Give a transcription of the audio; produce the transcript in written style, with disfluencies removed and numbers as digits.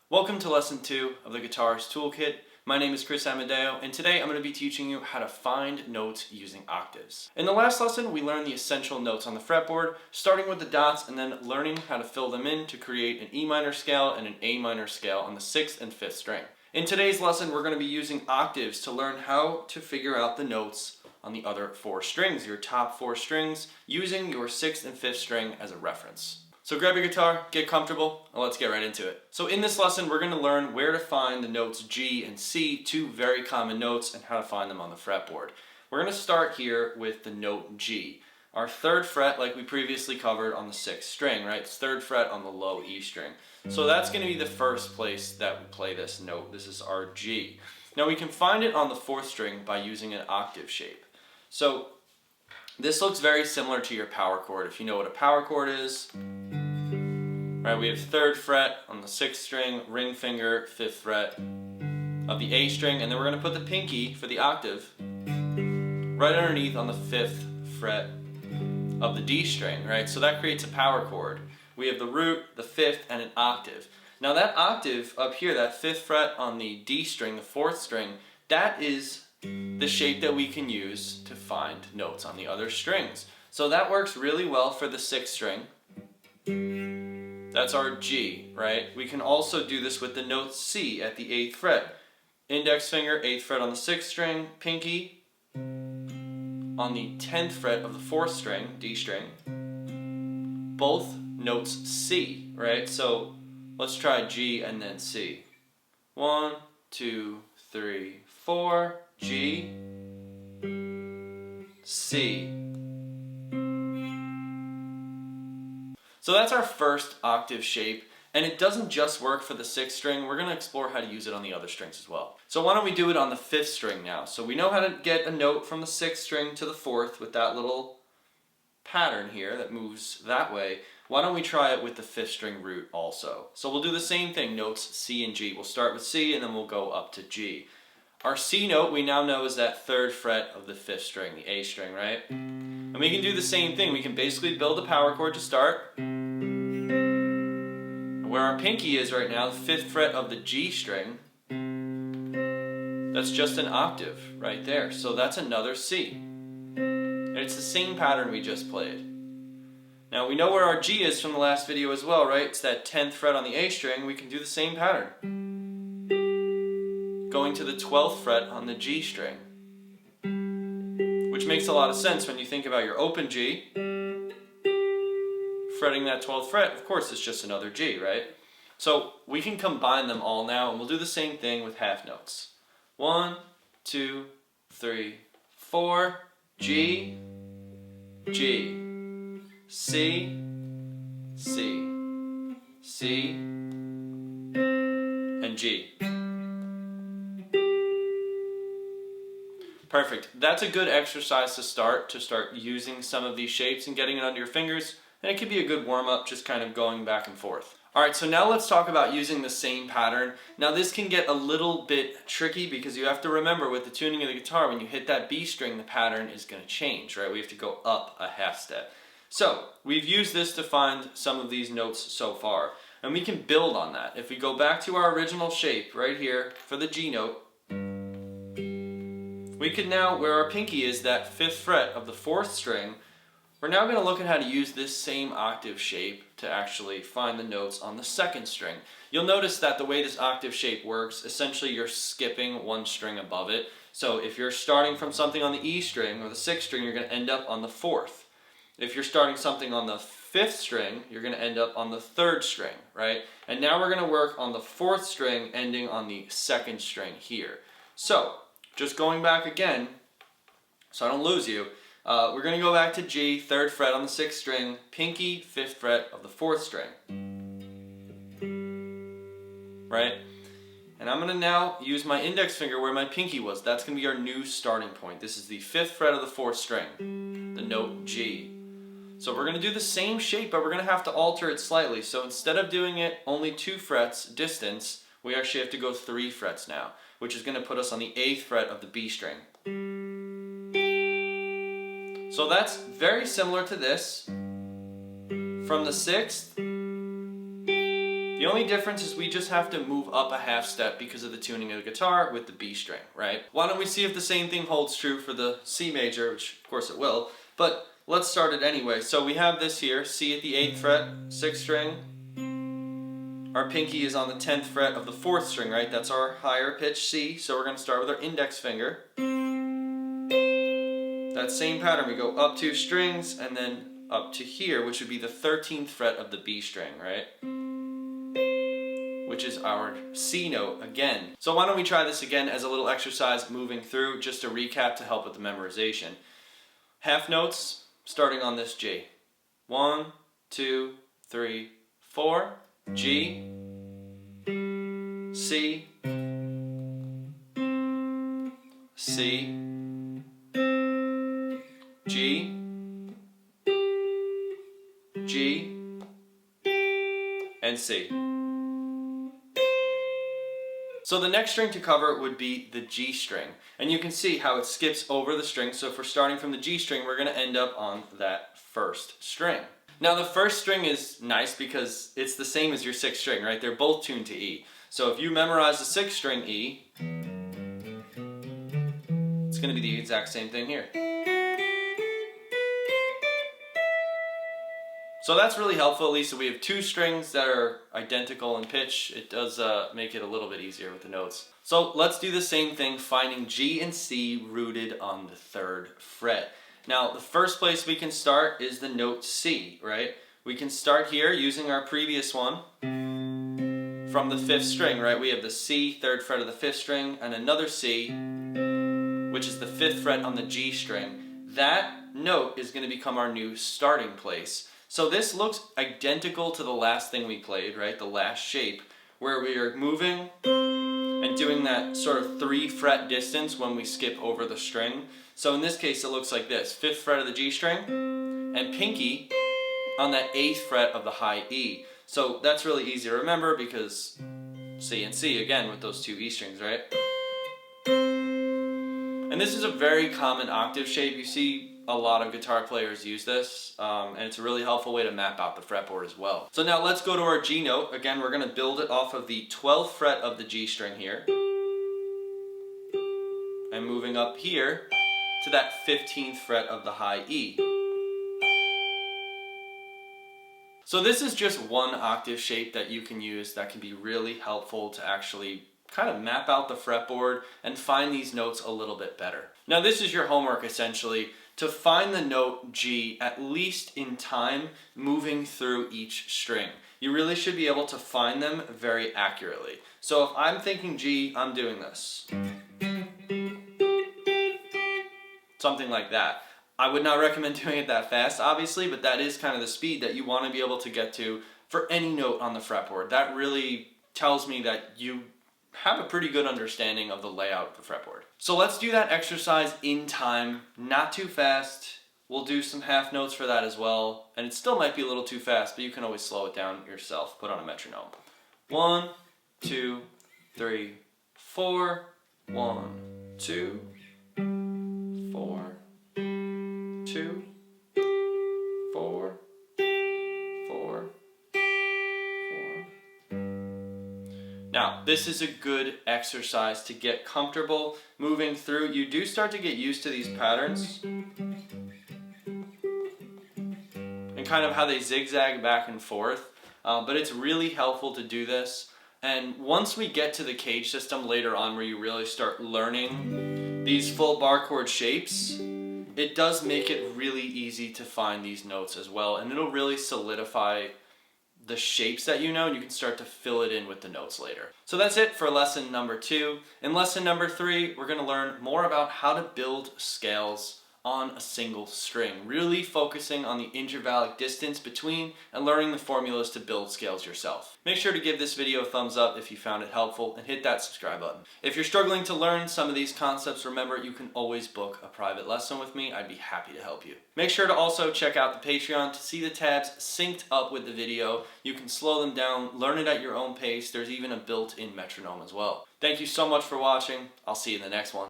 Welcome to lesson 2 of the Guitarist Toolkit. My name is Chris Amadeo, and today I'm going to be teaching you how to find notes using octaves. In the last lesson, we learned the essential notes on the fretboard, starting with the dots and then learning how to fill them in to create an E minor scale and an A minor scale on the 6th and 5th string. In today's lesson, we're going to be using octaves to learn how to figure out the notes on the other 4 strings, your top 4 strings, using your 6th and 5th string as a reference. So grab your guitar, get comfortable, and let's get right into it. So in this lesson, we're going to learn where to find the notes G and C, 2 very common notes, and how to find them on the fretboard. We're going to start here with the note G. Our 3rd fret, like we previously covered, on the 6th string, right? It's 3rd fret on the low E string. So that's going to be the first place that we play this note. This is our G. Now we can find it on the 4th string by using an octave shape. So this looks very similar to your power chord. If you know what a power chord is, right, we have 3rd fret on the 6th string, ring finger, 5th fret of the A string, and then we're going to put the pinky for the octave right underneath on the 5th fret of the D string, right? So that creates a power chord. We have the root, the 5th, and an octave. Now that octave up here, that 5th fret on the D string, the 4th string, that is the shape that we can use to find notes on the other strings. So that works really well for the 6th string. That's our G, right? We can also do this with the note C at the 8th fret. Index finger, 8th fret on the 6th string, pinky on the 10th fret of the 4th string, D string. Both notes C, right? So let's try G and then C. 1, 2, 3, 4, G, C. So that's our first octave shape, and it doesn't just work for the 6th string. We're going to explore how to use it on the other strings as well. So why don't we do it on the 5th string now? So we know how to get a note from the 6th string to the 4th with that little pattern here that moves that way. Why don't we try it with the 5th string root also? So we'll do the same thing, notes C and G. We'll start with C and then we'll go up to G. Our C note we now know is that 3rd fret of the 5th string, the A string, right? And we can do the same thing. We can basically build a power chord to start. Where our pinky is right now, the 5th fret of the G string, that's just an octave right there. So that's another C. And it's the same pattern we just played. Now we know where our G is from the last video as well, right? It's that 10th fret on the A string. We can do the same pattern. Going to the 12th fret on the G string. Which makes a lot of sense when you think about your open G. Fretting that 12th fret, of course, it's just another G, right? So we can combine them all now, and we'll do the same thing with half notes. 1, 2, 3, 4, G, G, C, C, C, and G. Perfect. That's a good exercise to start using some of these shapes and getting it under your fingers. And it could be a good warm-up, just kind of going back and forth. Alright, so now let's talk about using the same pattern. Now this can get a little bit tricky because you have to remember with the tuning of the guitar, when you hit that B string, the pattern is going to change, right? We have to go up a half step. So, we've used this to find some of these notes so far. And we can build on that. If we go back to our original shape right here for the G note, we can now, where our pinky is, that 5th fret of the 4th string, we're now going to look at how to use this same octave shape to actually find the notes on the 2nd string. You'll notice that the way this octave shape works, essentially you're skipping one string above it. So if you're starting from something on the E string or the 6th string, you're going to end up on the 4th. If you're starting something on the 5th string, you're going to end up on the 3rd string, right? And now we're going to work on the 4th string ending on the 2nd string here. So, just going back again, so I don't lose you, we're going to go back to G, 3rd fret on the 6th string, pinky, 5th fret of the 4th string. Right? And I'm going to now use my index finger where my pinky was. That's going to be our new starting point. This is the 5th fret of the 4th string, the note G. So we're going to do the same shape, but we're going to have to alter it slightly. So instead of doing it only 2 frets distance, we actually have to go 3 frets now, which is going to put us on the 8th fret of the B string. So that's very similar to this. From the 6th, the The only difference is we just have to move up a half step because of the tuning of the guitar with the B string, right? Why don't we see if the same thing holds true for the C major, which of course it will, but let's start it anyway. So we have this here, C at the 8th fret, 6th string. Our pinky is on the 10th fret of the 4th string, right? That's our higher pitch C, so we're going to start with our index finger. That same pattern, we go up 2 strings and then up to here, which would be the 13th fret of the B string, right? Which is our C note again. So why don't we try this again as a little exercise moving through, just to recap to help with the memorization. Half notes, starting on this G. 1, 2, 3, 4. G, C, C, G, G, and C. So the next string to cover would be the G string. And you can see how it skips over the string. So if we're starting from the G string, we're going to end up on that first string. Now the first string is nice because it's the same as your 6th string, right? They're both tuned to E. So if you memorize the 6th string E, it's going to be the exact same thing here. So that's really helpful. At least if we have 2 strings that are identical in pitch, it does make it a little bit easier with the notes. So let's do the same thing, finding G and C rooted on the 3rd fret. Now, the first place we can start is the note C, right? We can start here using our previous one from the 5th string, right? We have the C, 3rd fret of the 5th string, and another C, which is the 5th fret on the G string. That note is going to become our new starting place. So this looks identical to the last thing we played, right? The last shape, where we are moving and doing that sort of 3 fret distance when we skip over the string. So in this case it looks like this, 5th fret of the G string and pinky on that 8th fret of the high E. So that's really easy to remember because C and C again with those 2 E strings, right? And this is a very common octave shape. You see a lot of guitar players use this, and it's a really helpful way to map out the fretboard as well. So now let's go to our G note. Again, we're going to build it off of the 12th fret of the G string here. And moving up here to that 15th fret of the high E. So this is just one octave shape that you can use that can be really helpful to actually kind of map out the fretboard and find these notes a little bit better. Now this is your homework essentially, to find the note G at least in time moving through each string. You really should be able to find them very accurately. So if I'm thinking G, I'm doing this. Something like that. I would not recommend doing it that fast, obviously, but that is kind of the speed that you want to be able to get to for any note on the fretboard. That really tells me that you have a pretty good understanding of the layout of the fretboard. So let's do that exercise in time, not too fast. We'll do some half notes for that as well, and it still might be a little too fast, but you can always slow it down yourself. Put on a metronome. 1, 2, 3, 4. 1, 2, 4, 2, 4, 4, 4. Now, this is a good exercise to get comfortable moving through. You do start to get used to these patterns and kind of how they zigzag back and forth, but it's really helpful to do this. And once we get to the cage system later on where you really start learning these full bar chord shapes, it does make it really easy to find these notes as well, and it'll really solidify the shapes that you know, and you can start to fill it in with the notes later. So that's it for lesson number 2. In lesson number 3, we're going to learn more about how to build scales on a single string, really focusing on the intervallic distance between and learning the formulas to build scales yourself. Make sure to give this video a thumbs up if you found it helpful and hit that subscribe button. If you're struggling to learn some of these concepts, remember you can always book a private lesson with me. I'd be happy to help you. Make sure to also check out the Patreon to see the tabs synced up with the video. You can slow them down, learn it at your own pace. There's even a built-in metronome as well. Thank you so much for watching. I'll see you in the next one.